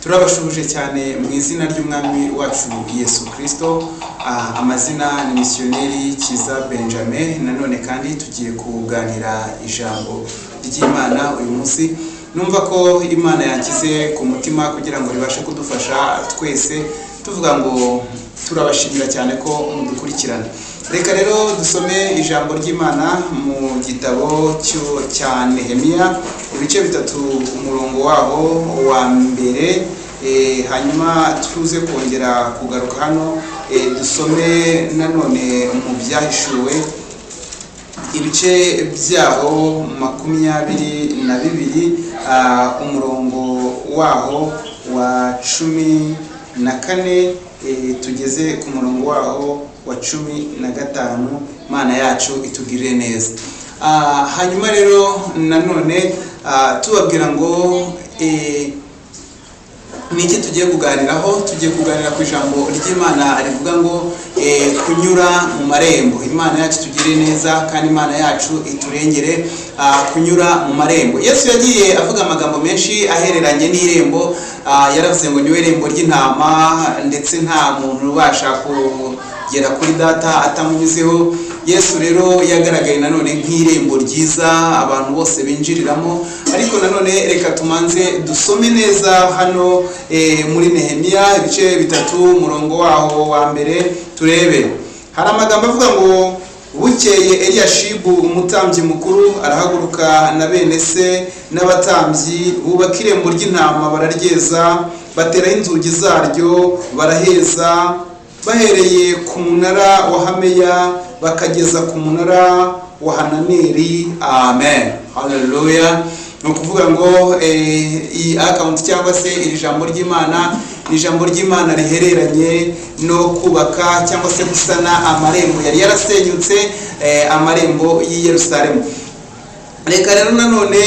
turabashubuje cyane mu izina ry'umwami wacu Yesu Kristo. Amazina ni missionnaire Kiza Benjamin. Nanone kandi tugiye kuganira ijambo ry'Imana uyu munsi. Numva ko Imana yankize ku mutima kugira ngo ribashe kudufasha twese, tuvuga ngo turabashimira cyane ko mudukurikirana. Reka rero dusome ijambo ry'Imana mu gitabo cya Nehemiya, ibice bitatu, umurongo waho wa mbere, hanyuma tuze kongera kugaruka hano dusome nanone mu byahishuwe ibice byaho 22, umurongo waho wa 14, tugeze ku murongo waho wa 15. Mana yacu itugirire neza. Hanyuma rero nanone tubabwira ngo niki tugiye kuganiraho. Tugiye kuganira ku ijambo ry'Imana rivuga ngo kunyura mu marembo. Imana yacu itugirire neza kandi Imana yacu iturengere kunyura mu marembo. Yesu yagiye avuga amagambo menshi ahereranye n'irembo. Yaravuze ngo niwe rembo ry'intama, ndetse nta muntu ubasha kugera kuri data atamunyuzeho. Yesu rero yagaragaye nanone nk'irembo ryiza abantu bose binjiriramo. Ariko nanone reka tumanze dusome neza hano muri Nehemiya ibice bitatu, umurongo waho wa mbere, turebe. Hari amagambo avuga ngo bukeye Eliyashibu umutambyi mukuru arahaguruka na bene se n'abatambyi, bubaka irembo ry'intama bararyeza, bateraho inzugi zaryo, baraheza, bahereye ku munara wa Hameya bakageza ku munara wa Hananeli. Amen, haleluya. Ni ukuvuga ngo iyi account cyangwa se iri jambo ry'Imana ni ijambo ry'Imana rihereranye no kubaka cyangwa se gusana amarembo yari yarasenyutse, amarembo y'i Yerusalemu. Reka rero nanone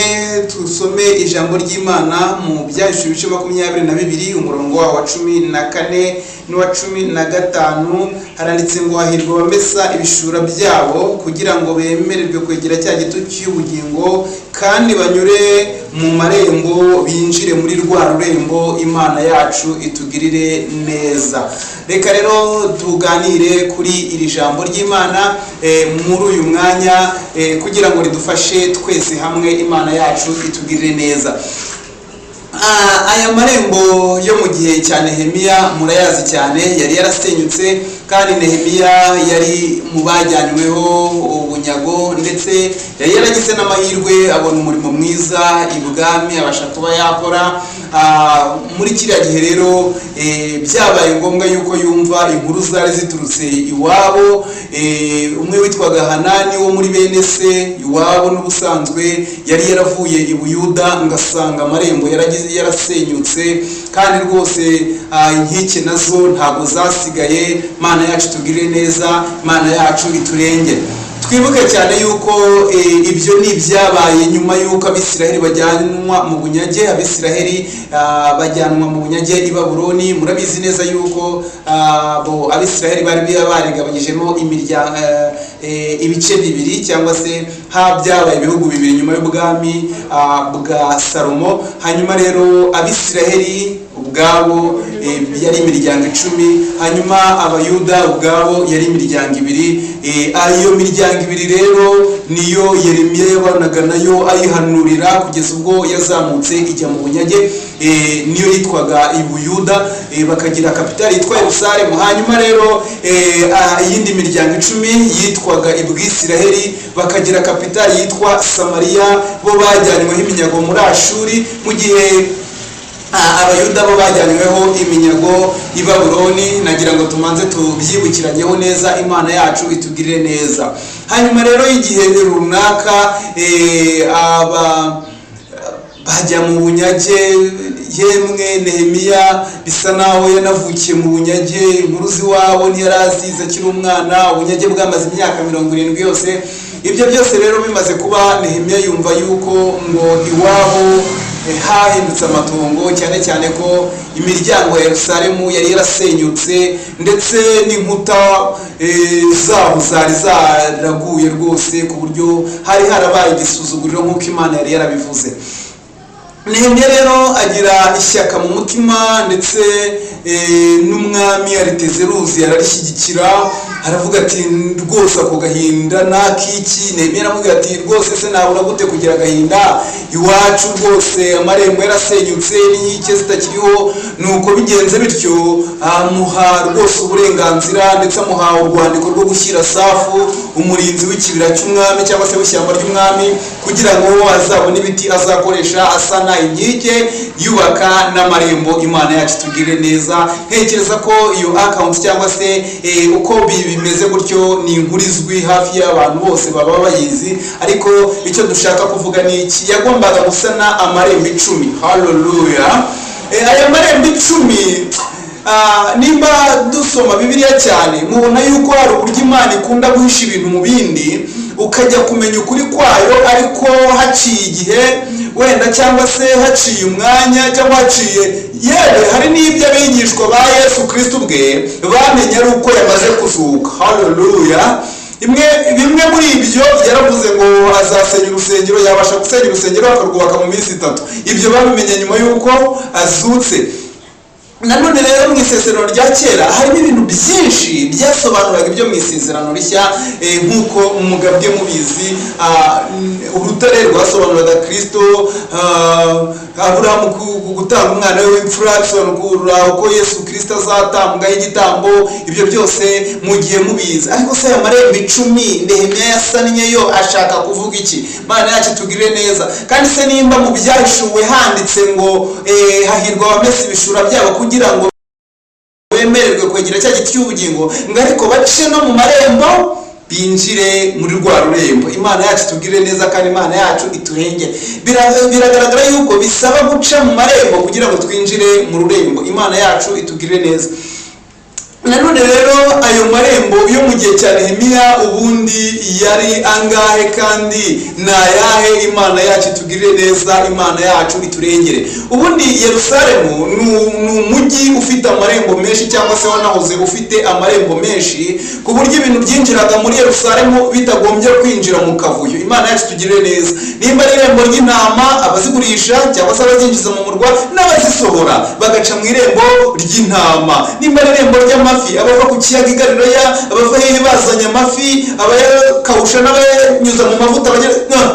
tusome ijambo ry'Imana mu byahishuwe ibice 22, umurongo wa 14 n'uwa 15. Haranditse ngo hahirwa abamesa ibishura byabo kugira ngo bemererwe kwegera cya giti cy'ubugingo kandi banyure mu marembo, binjire muri rwa rurembo. Imana yacu itugirire neza. Reka rero tuganire kuri iri jambo ry'Imana muri uyu mwanya kugira ngo ridufashe twese hamwe. Imana yacu itugirire neza. Aya marembo yo mu gihe cya Nehemiya murayazi cyane, yari yarasenyutse kandi Nehemiya yari mu bajyanyweho ubunyago, ndetse yari yaragize n'amahirwe abona umurimo mwiza ibwami abasha kuba yakora. Muri kiriya gihe rero byabaye ngombwa yuko yumva inkuru zari ziturutse iwabo. Umwe witwaga Hanani wo muri bene se iwabo n'ubusanzwe yari yaravuye i Buyuda, ngasanga amarembo yarasenyutse kandi rwose inkike nazo ntabwo zasigaye. Mana yacu tugirire neza, Mana yacu iturengere. Twibuke cyane yuko ibyo ni byabaye nyuma yuko Abisiraheli bajyanwa mu bunyage. Abisiraheli bajyanwa mu bunyage i Babuloni. Murabizi neza yuko Abisiraheli bari barigabanyijemo ibice bibiri, cyangwa se byabaye ibihugu bibiri nyuma y'ubwami bwa Salomo. Hanyuma rero Abisiraheli ubwabo yari imiryango 10, hanyuma Abayuda ubwabo yari imiryango 2. Iyo miryango 2 rero niyo Yeremiya yabanaga nayo ayihanurira kugeza ubwo yazamutse ijya mu bunyage. Niyo yitwaga Ibuyuda, bakagira kapitali yitwa Yerusalemu. Hanyuma rero iyindi miryango 10 yitwaga Ibwisiraheli, bakagira kapitali yitwa Samariya. Bo bajyanyweho iminyago muri Ashuri, mu gihe Abayuda bo bajyanyweho iminyago i Babuloni. Nagira ngo tumanze tubyibukiranyeho neza. Imana yacu itugirire neza. Hanyuma rero igihe runaka bajya mu bunyage. Yemwe Nehemiya bisa naho yanavukiye mu bunyage, inkuru z'iwabo ntiyaraziza akiri umwana. Ubunyage bwamaze imyaka 70 yose. Ibyo byose rero bimaze kuba, Nehemiya yumva yuko ngo iwabo hahindutse amatongo, cyane cyane ko imiryango ya Yerusalemu yari yarasenyutse, ndetse n'inkuta zaho zari zaraguye rwose, ku buryo hari harabaye igisuzuguriro nk'uko Imana yari yarabivuze. Nehemiya rero agira ishyaka mu mutima, ndetse n'umwami Aritezeruzi ararishyigikira, aravuga ati rwose ako gahinda nakiki. Nehemiya aramubwira ati rwose se nabura gute kugira agahinda, iwacu rwose amarembo yarasenyutse n'inkike zitakiriho. Nuko bigenze bityo amuha rwose uburenganzira, ndetse amuha urwandiko rwo gushyira Safu umurinzi w'ikibira cy'umwami cyangwa se w'ishyamba ry'umwami, kugira ngo azabone ibiti azakoresha asana inkike, yubaka n'amarembo. Imana yacu tugire neza. Ntekereza ko iyo account cyangwa se uko bimeze gutyo ni inkuru izwi hafi y'abantu bose baba bayizi, ariko icyo dushaka kuvuga ni iki: yagombaga gusana amarembo 10. Haleluya! Aya marembo 10, nimba dusoma Bibiliya cyane, mubona yuko hari uburyo Imana ikunda guhisha ibintu mu bindi, ukajya kumenya ukuri kwayo, ariko haciye igihe wenda, cyangwa se haciye umwanya, cyangwa haciye yewe hari n'ibyo abigishwa ba Yesu Kristo ubwe bamenye ari uko yamaze kuzuka. Haleluya! Bimwe muri ibyo yaravuze ngo azasenya urusengero, yabasha gusenya urusengero akarwubaka mu minsi 3. Ibyo babimenye nyuma y'uko azutse. Nanone rero mu isezerano rya kera harimo ibintu byinshi byasobanuraga ibyo mu isezerano rishya, nk'uko umugabwe mubizi, urutare rwasobanuraga Kristo, Aburahamu gutanga umwana we w'imfura bisobanura uko Yesu Kristo azatambwaho igitambo. Ibyo byose mugiye mubizi. Ariko se aya marembo 10 Nehemiya yasannye yo ashaka kuvuga iki? Mana yacu tugire neza. Kandi se nimba mu byahishuwe handitse ngo hahirwa abamesa ibishura byabo kugira ngo bemererwe kwegera cya giti cy'ubugingo, ngo ariko bace no mu marembo binjire muri rwa rurembo. Imana yacu tugire neza, kandi Imana yacu iturengere. Biragaragara yuko bisaba guca mu marembo kugira ngo twinjire mu rurembo. Imana yacu itugire neza. Nanone rero ayo marembo yo mu gihe cya Nehemiya ubundi yari angahe, kandi nayahe? Imana yacu tugire neza, Imana yacu iturengere. Ubundi Yerusalemu ni umujyi ufite amarembo menshi, cyangwa se wanahoze ufite amarembo menshi, ku buryo ibintu byinjiraga muri Yerusalemu bitagombye kwinjira mu kavuyo. Imana yacu tugire neza. Nimba ari irembo ry'intama, abazigurisha cyangwa se abazinjiza mu murwa n'abazisohora bagaca mu irembo ry'intama. Nimba ari irembo ry'amafi, abava ku kiyaga Galilaya, abava hehe bazanye amafi, abayakawusha n'abayanyuza mu mavuta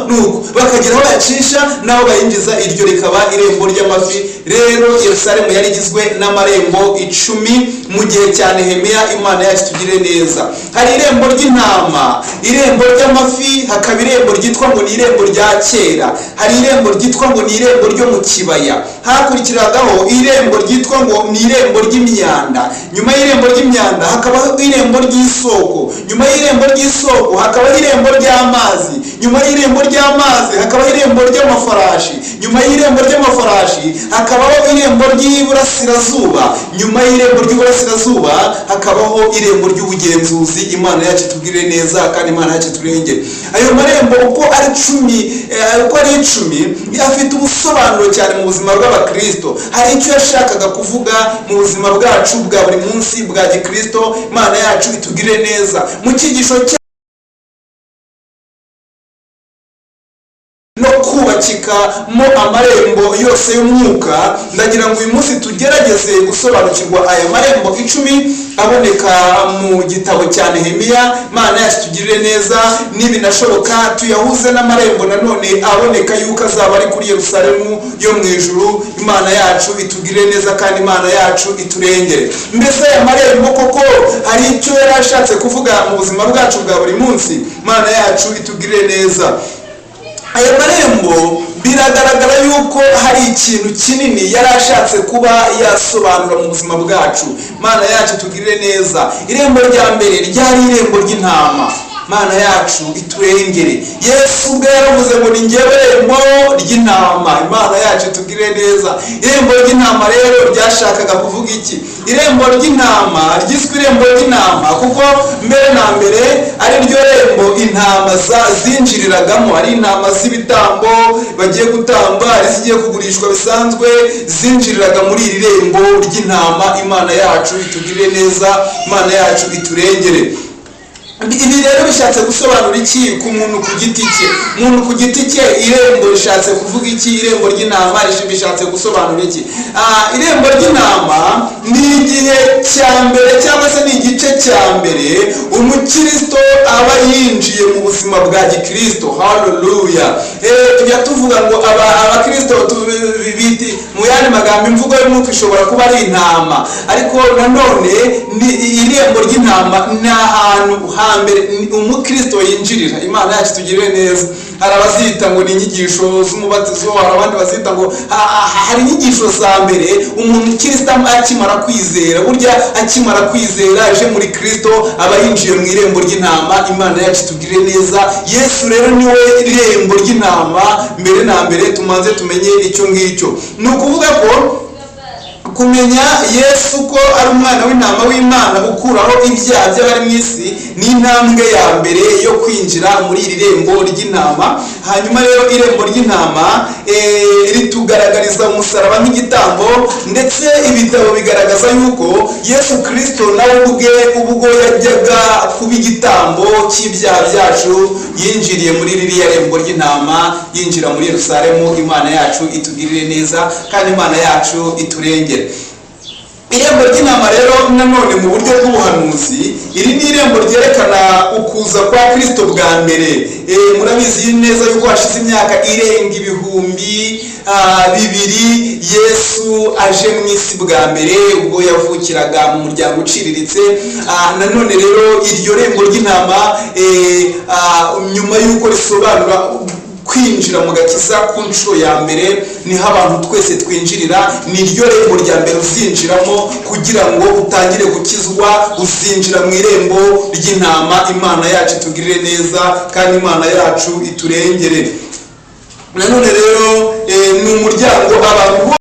nuko bakagera aho bayacisha n'aho bayinjiza, iryo rikaba irembo ry'amafi. Rero Yerusalemu yari igizwe n'amarembo 10 mu gihe cya Nehemiya. Imana yacu tugire neza. Hari irembo ry'intama, irembo ry'amafi, hakaba irembo ryitwa ngo ni irembo rya kera, hari irembo ryitwa ngo ni irembo ryo mu kibaya, hakurikiragaho irembo ryitwa ngo ni irembo ry'imyanda, nyuma y'irembo ry'imyanda hakabaho irembo ry'isoko, nyuma y'irembo ry'isoko hakabaho irembo ry'amazi, nyuma y'irembo ry'amazi hakabaho irembo ry'amafarashi, nyuma y'irembo ry'amafarashi hakabaho irembo ry'iburasirazuba, nyuma y'irembo ry'iburasirazuba hakabaho irembo ry'ubugenzuzi. Imana yacu tugire neza, kandi Imana yacu turengere. Ayo marembo uko ari 10 afite ubusobanuro cyane mu buzima bw'abakristo. Hari icyo yashakaga kuvuga mu buzima bwacu bwa buri munsi bwa gikristo. Imana yacu itugire neza. Mu cyigisho no kubakikamo amarembo yose y'umwuka, ndagira ngo uyu munsi tugerageze gusobanukirwa aya marembo 10 aboneka mu gitabo cya Nehemiya. Imana yacu tugirire neza, nibinashoboka tuyahuze n'amarembo nanone aboneka yuko azaba ari kuri Yerusalemu yo mu ijuru. Imana yacu itugirire neza, kandi Imana yacu iturengere. Mbese aya marembo koko hari icyo yari ashatse kuvuga mu buzima bwacu bwa buri munsi? Imana yacu itugirire neza. Aya marembo biragaragara yuko hari ikintu kinini yari ashatse kuba yasobanura mu buzima bwacu. Imana yacu tugirire neza. Irembo rya mbere ryari irembo ry'intama. Mana yacu iturengere. Yesu ubwe yaravuze ngo ni njyewe rembo ry'intama. Imana yacu tugire neza. Irembo ry'intama rero ryashakaga kuvuga iki? Irembo ry'intama ryiswe irembo ry'intama kuko mbere na mbere ari ryo rembo intama zinjiriragamo, ari intama z'ibitambo bagiye gutamba, ari zigiye kugurishwa bisanzwe, zinjiriraga muri iri rembo ry'intama. Imana yacu itugire neza, Imana yacu iturengere. Ibi rero bishatse gusobanura iki ku muntu ku giti cye? Umuntu ku giti cye irembo rishatse kuvuga iki? Irembo ry'intama bishatse gusobanura iki? Irembo ry'intama ni igihe cya mbere cyangwa se ni igice cya mbere umukristo aba yinjiye mu buzima bwa gikristo. Haleluya. Tujya tuvuga ngo abakristo biti mu yandi magambo imvugo y'umwuka ishobora kuba ari intama, ariko nanone ni irembo ry'intama ni ahantu hambere umukristo yinjirira. Imana yacu tugirire neza. Hari abazita ngo ni inyigisho z'umubatizo, hari abandi bazita ngo hari inyigisho za mbere umuntu kristo akimara kwizera. Burya akimara kwizera aje muri Kristo aba yinjiye mu irembo ry'intama. Imana yacu tugirire neza. Yesu rero niwe irembo ry'intama mbere na mbere. Tumanze tumenye icyo ngicyo. Ni ukuvuga ko kumenya Yesu ko ari umwana w'intama w'Imana ukuraho ibyaha by'abari mu isi ni intambwe ya mbere yo kwinjira muri iri rembo ry'intama. Hanyuma rero irembo ry'intama ritugaragariza umusaraba nk'igitambo, ndetse ibitabo bigaragaza yuko Yesu Kristo nawe ubwo yajyaga kuba igitambo cy'ibyaha byacu yinjiriye muri ririya rembo ry'intama, yinjira muri Yerusalemu. Imana yacu itugirire neza kandi Imana yacu iturengere. Irembo ry'intama rero nanone mu buryo bw'ubuhanuzi, iri ni irembo ryerekana ukuza kwa Kristo bwa mbere. Murabizi neza yuko hashize imyaka irenga 2000 Yesu aje mu isi bwa mbere ubwo yavukiraga mu muryango uciriritse. Nanone rero iryo rembo ry'intama nyuma y'uko risobanura kwinjira mu gakiza ku nshuro ya mbere, niho abantu twese twinjirira. ni ryo rembo rya mbere uzinjiramo kugira ngo utangire gukizwa. uzinjira mu irembo ry'intama. Imana yacu itugirire neza kandi Imana yacu iturengere. Nanone rero ni umuryango abantu